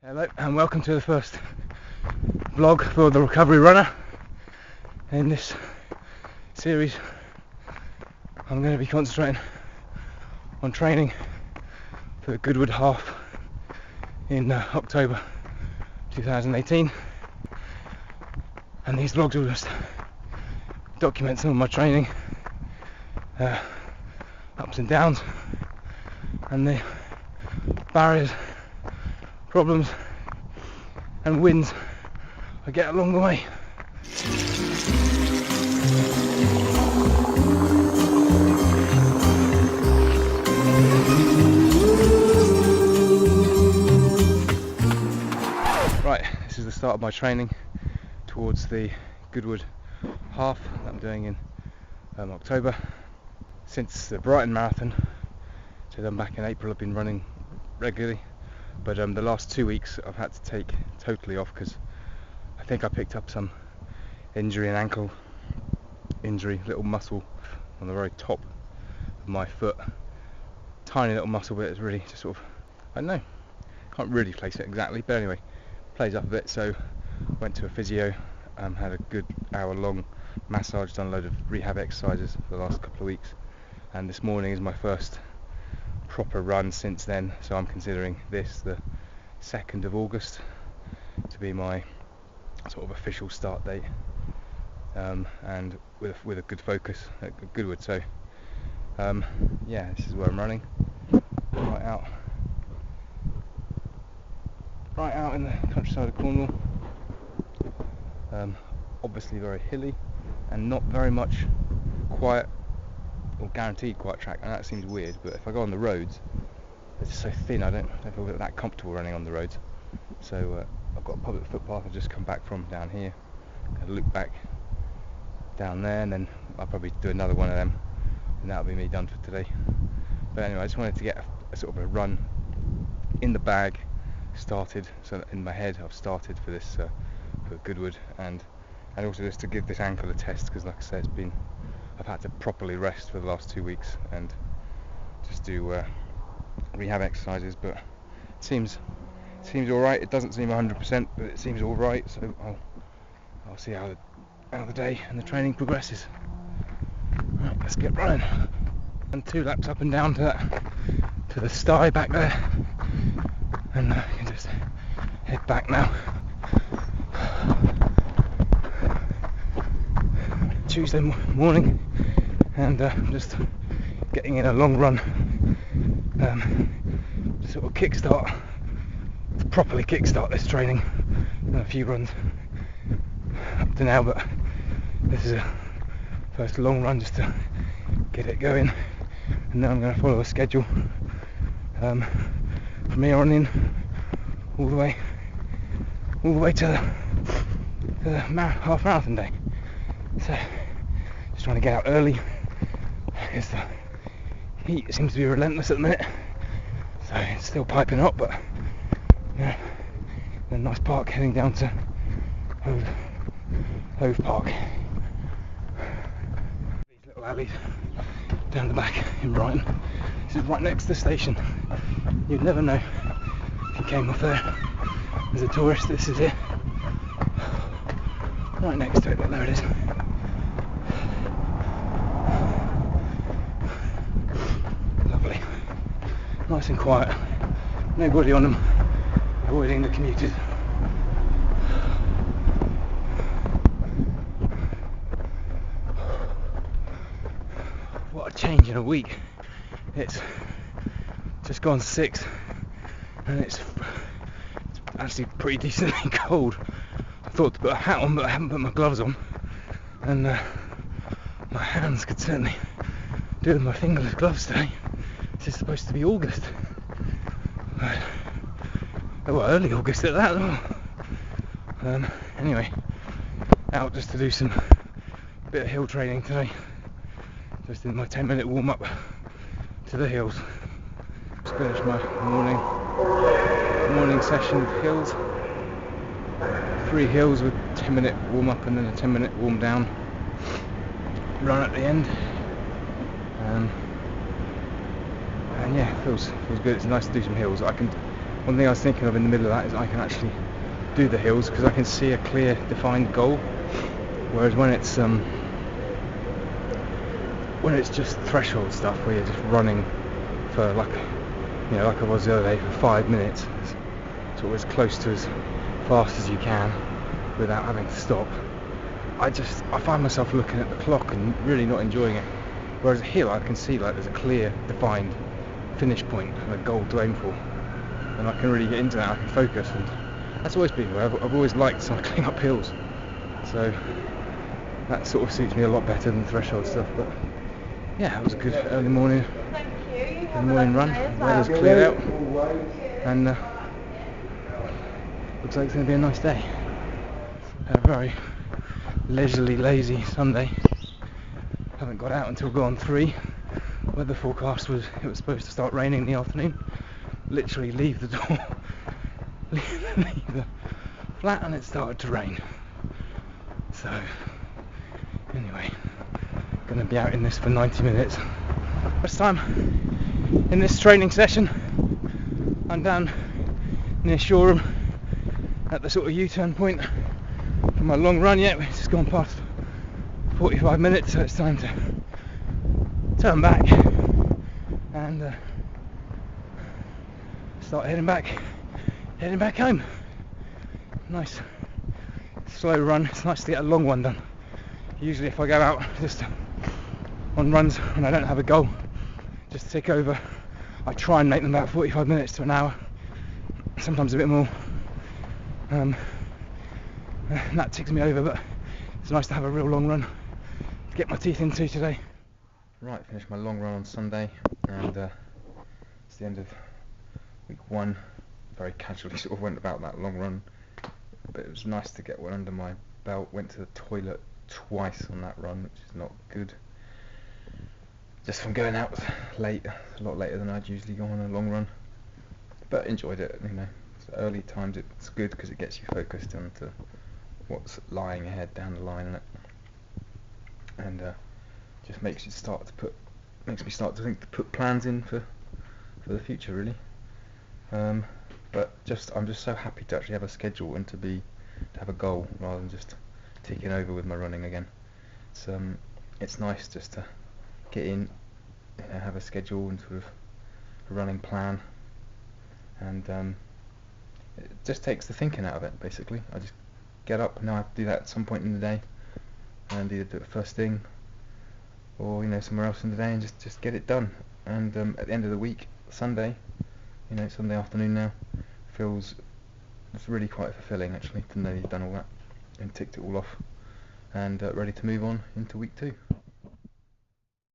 Hello and welcome to the first vlog for the Recovery Runner. In this series I'm going to be concentrating on training for the Goodwood half in October 2018, and these vlogs will just document some of my training, ups and downs, and the barriers, problems and wins I get along the way. Right, this is the start of my training towards the Goodwood half that I'm doing in October. Since the Brighton Marathon, so I'm back in April, I've been running regularly, but the last 2 weeks I've had to take totally off because I think I picked up some injury, an ankle injury, little muscle on the very top of my foot, tiny little muscle, but it's really just sort of, I don't know, can't really place it exactly, but anyway, plays up a bit. So went to a physio, had a good hour-long massage, done a load of rehab exercises for the last couple of weeks, and this morning is my first proper run since then. So I'm considering this the 2nd of August to be my sort of official start date, and with a good focus at Goodwood. So yeah, this is where I'm running, right out in the countryside of Cornwall. Obviously very hilly and not very much quiet or guaranteed quiet track, and that seems weird, but if I go on the roads, it's so thin, I don't feel that comfortable running on the roads. So I've got a public footpath I've just come back from down here, I'll loop back down there, and then I'll probably do another one of them, and that'll be me done for today. But anyway, I just wanted to get a sort of a run in the bag started, so that in my head I've started for this for Goodwood, and also just to give this ankle a test, because like I said, I've had to properly rest for the last 2 weeks and just do rehab exercises, but it seems alright. It doesn't seem 100%, but it seems alright, so I'll see how the day and the training progresses. Right, let's get running. And 2 laps up and down to the sty back there, and I can just head back now. Tuesday morning, and just getting in a long run, to sort of properly kickstart this training. Done a few runs up to now, but this is a first long run just to get it going, and then I'm going to follow a schedule from here on in all the way to the half marathon day. So just trying to get out early because the heat seems to be relentless at the minute, so it's still piping hot, but yeah, a nice park heading down to Hove Park. These little alleys down the back in Brighton. This is right next to the station. You'd never know if you came off there as a tourist. This is it, right next to it. But there it is. Lovely, nice and quiet. Nobody on them, avoiding the commuters. What a change in a week. It's just gone 6 and it's actually pretty decently cold. I thought to put a hat on, but I haven't put my gloves on, and my hands could certainly do with my fingerless gloves today. This is supposed to be August, well, early August at that. Anyway, out just to do some bit of hill training today, just in my 10-minute warm-up to the hills. Just finished my morning session of hills. 3 hills with 10-minute warm-up and then a 10-minute warm-down run at the end. And yeah, feels good. It's nice to do some hills. I can one thing I was thinking of in the middle of that is I can actually do the hills because I can see a clear defined goal, whereas when it's just threshold stuff where you're just running for like I was the other day for 5 minutes, sort of as close to as fast as you can without having to stop, I find myself looking at the clock and really not enjoying it. Whereas a hill I can see like there's a clear defined finish point and a goal to aim for, and I can really get into that. I can focus, and that's always been where I've always liked cycling up hills, so that sort of suits me a lot better than threshold stuff. But yeah, it was a good early morning run. The weather's cleared out and looks like it's going to be a nice day. A very leisurely, lazy Sunday. Haven't got out until gone 3. Weather forecast was it was supposed to start raining in the afternoon. Literally leave the door, leave the flat, and it started to rain. So anyway, going to be out in this for 90 minutes. First time in this training session. I'm down near Shoreham at the sort of U-turn point for my long run yet. We've just gone past 45 minutes, so it's time to turn back and start heading back home. Nice slow run. It's nice to get a long one done. Usually if I go out just on runs when I don't have a goal, just to tick over, I try and make them about 45 minutes to an hour, sometimes a bit more, and that ticks me over, but it's nice to have a real long run to get my teeth into today. Right, finished my long run on Sunday, and it's the end of week 1. Very casually sort of went about that long run, but it was nice to get one under my belt. Went to the toilet twice on that run, which is not good. Just from going out late, a lot later than I'd usually go on a long run, but enjoyed it. So early times it's good because it gets you focused onto what's lying ahead down the line, and just makes me start to think to put plans in for the future, really. But I'm just so happy to actually have a schedule and to have a goal rather than just ticking over with my running again. It's nice just to get in, have a schedule and sort of a running plan, and it just takes the thinking out of it. Basically, I just get up. Now I have to do that at some point in the day, and either do it first thing or somewhere else in the day, and just get it done. And at the end of the week, Sunday, Sunday afternoon now, it's really quite fulfilling actually to know you've done all that and ticked it all off, and ready to move on into week 2.